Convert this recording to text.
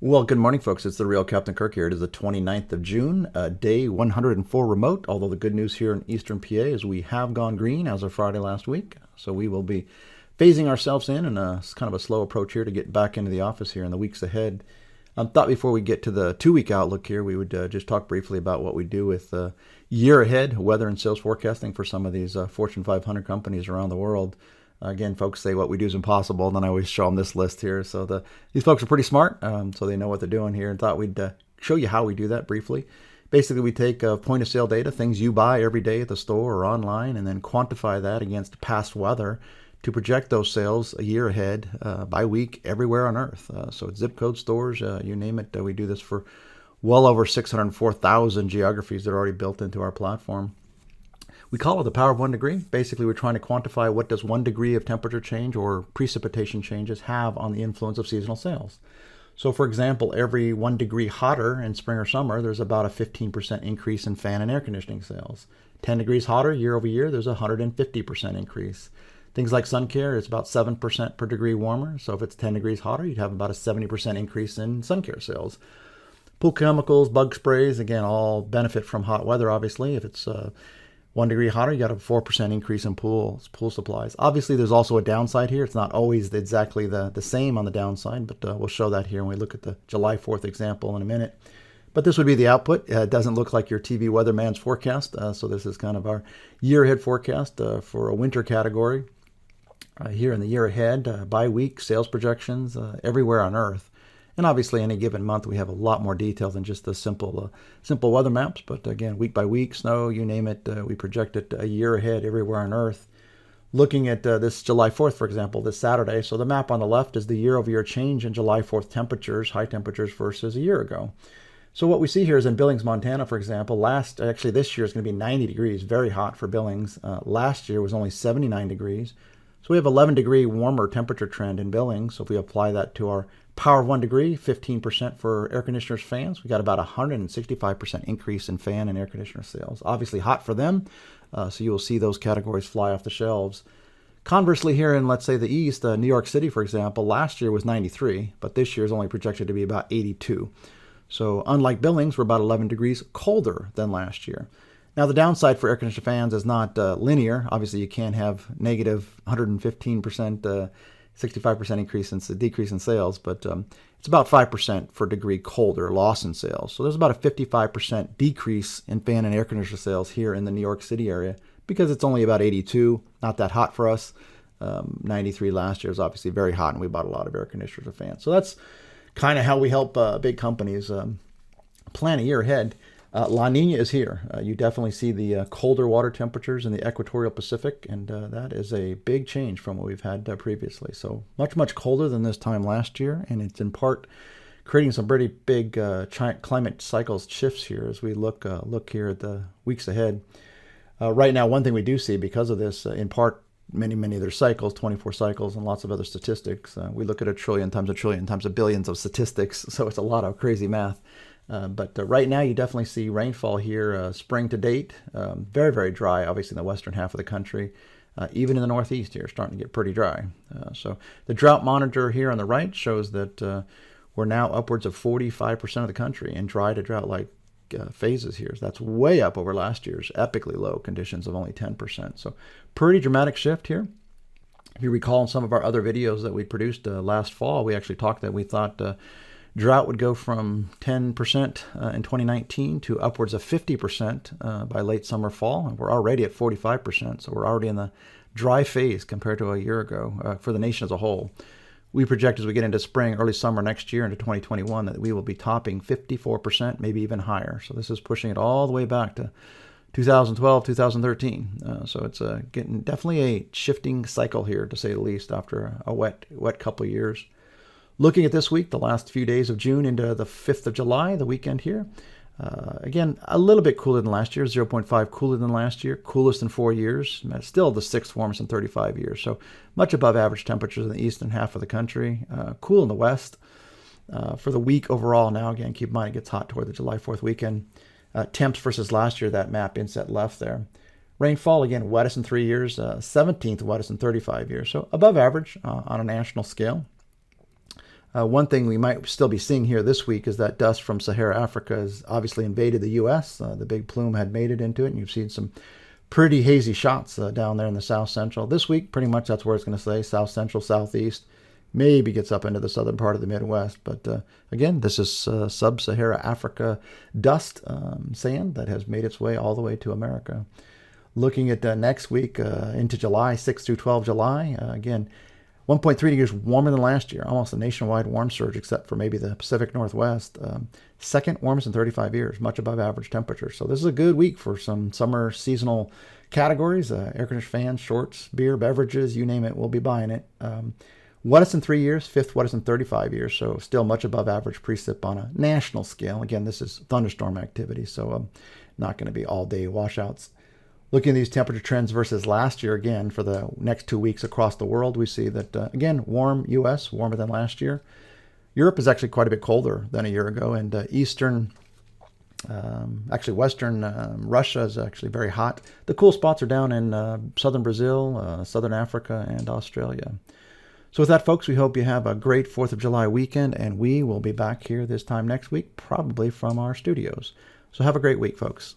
Well, good morning, folks. It's the real Captain Kirk here. It is the 29th of June, day 104 remote, although the good news here in Eastern PA is we have gone green as of Friday last week. So we will be phasing ourselves in a kind of a slow approach here to get back into the office here in the weeks ahead. I thought before we get to the 2-week outlook here, we would just talk briefly about what we do with year ahead weather and sales forecasting for some of these Fortune 500 companies around the world. Again, folks say what we do is impossible, and then I always show them this list here. So these folks are pretty smart, so they know what they're doing here, and thought we'd show you how we do that briefly. Basically, we take point of sale data, things you buy every day at the store or online, and then quantify that against past weather to project those sales a year ahead by week everywhere on Earth. So it's zip code stores, you name it. We do this for well over 604,000 geographies that are already built into our platform. We call it the power of 1 degree. Basically, we're trying to quantify what does 1 degree of temperature change or precipitation changes have on the influence of seasonal sales. So for example, every 1 degree hotter in spring or summer, there's about a 15% increase in fan and air conditioning sales. 10 degrees hotter year over year, there's a 150% increase. Things like sun care, it's about 7% per degree warmer. So if it's 10 degrees hotter, you'd have about a 70% increase in sun care sales. Pool chemicals, bug sprays, again, all benefit from hot weather, obviously. If it's 1 degree hotter, you got a 4% increase in pool supplies. Obviously, there's also a downside here. It's not always exactly the same on the downside, but we'll show that here when we look at the July 4th example in a minute. But this would be the output. It doesn't look like your TV weatherman's forecast. So this is kind of our year ahead forecast for a winter category. Here in the year ahead, by week, sales projections everywhere on Earth. And obviously, any given month, we have a lot more detail than just the simple weather maps. But again, week by week, snow, you name it, we project it a year ahead everywhere on Earth. Looking at this July 4th, for example, this Saturday. So the map on the left is the year-over-year change in July 4th temperatures, high temperatures versus a year ago. So what we see here is in Billings, Montana, for example, this year is going to be 90 degrees, very hot for Billings. Last year was only 79 degrees. So we have 11 degree warmer temperature trend in Billings. So if we apply that to our power of 1 degree, 15% for air conditioners, fans, we got about 165% increase in fan and air conditioner sales. Obviously hot for them, so you will see those categories fly off the shelves. Conversely, here in, let's say, the East, New York City, for example, last year was 93, but this year is only projected to be about 82. So unlike Billings, we're about 11 degrees colder than last year. Now, the downside for air conditioner fans is not linear. Obviously, you can't have negative 115%, 65% decrease in sales, but it's about 5% for degree colder loss in sales. So there's about a 55% decrease in fan and air conditioner sales here in the New York City area because it's only about 82, not that hot for us. 93 last year is obviously very hot, and we bought a lot of air conditioners and fans. So that's kind of how we help big companies plan a year ahead. La Nina is here. You definitely see the colder water temperatures in the equatorial Pacific, and that is a big change from what we've had previously. So much, much colder than this time last year, and it's in part creating some pretty big climate cycles shifts here as we look here at the weeks ahead. Right now, one thing we do see because of this, in part, many of their cycles, 24 cycles, and lots of other statistics. We look at a trillion times a billions of statistics, so it's a lot of crazy math. But right now, you definitely see rainfall here, spring to date, very, very dry, obviously in the western half of the country. Even in the northeast here, starting to get pretty dry. So the drought monitor here on the right shows that we're now upwards of 45% of the country in dry to drought-like phases here. So that's way up over last year's epically low conditions of only 10%. So pretty dramatic shift here. If you recall in some of our other videos that we produced last fall, we actually talked that we thought drought would go from 10% in 2019 to upwards of 50% by late summer, fall. And we're already at 45%. So we're already in the dry phase compared to a year ago for the nation as a whole. We project as we get into spring, early summer next year into 2021 that we will be topping 54%, maybe even higher. So this is pushing it all the way back to 2012, 2013. So it's getting definitely a shifting cycle here, to say the least, after a wet couple of years. Looking at this week, the last few days of June into the 5th of July, the weekend here. Again, a little bit cooler than last year, 0.5 cooler than last year, coolest in 4 years, still the 6th warmest in 35 years. So much above average temperatures in the eastern half of the country, cool in the west. For the week overall now, again, keep in mind it gets hot toward the July 4th weekend. Temps versus last year, that map inset left there. Rainfall, again, wettest in 3 years, 17th wettest in 35 years. So above average on a national scale. One thing we might still be seeing here this week is that dust from Sahara Africa has obviously invaded the U.S. The big plume had made it into it, and you've seen some pretty hazy shots down there in the South Central. This week, pretty much that's where it's going to stay, South Central, Southeast. Maybe gets up into the southern part of the Midwest. But again, this is sub-Sahara Africa dust, sand that has made its way all the way to America. Looking at next week into July, 6 through 12 July, again, 1.3 degrees warmer than last year, almost a nationwide warm surge except for maybe the Pacific Northwest. Second warmest in 35 years, much above average temperature. So this is a good week for some summer seasonal categories, air conditioned fans, shorts, beer, beverages, you name it, we'll be buying it. Wettest in 3 years, fifth wettest in 35 years, so still much above average precip on a national scale. Again, this is thunderstorm activity, so not going to be all-day washouts. Looking at these temperature trends versus last year, again, for the next 2 weeks across the world, we see that, again, warm U.S., warmer than last year. Europe is actually quite a bit colder than a year ago, and western Russia is actually very hot. The cool spots are down in southern Brazil, southern Africa, and Australia. So with that, folks, we hope you have a great 4th of July weekend, and we will be back here this time next week, probably from our studios. So have a great week, folks.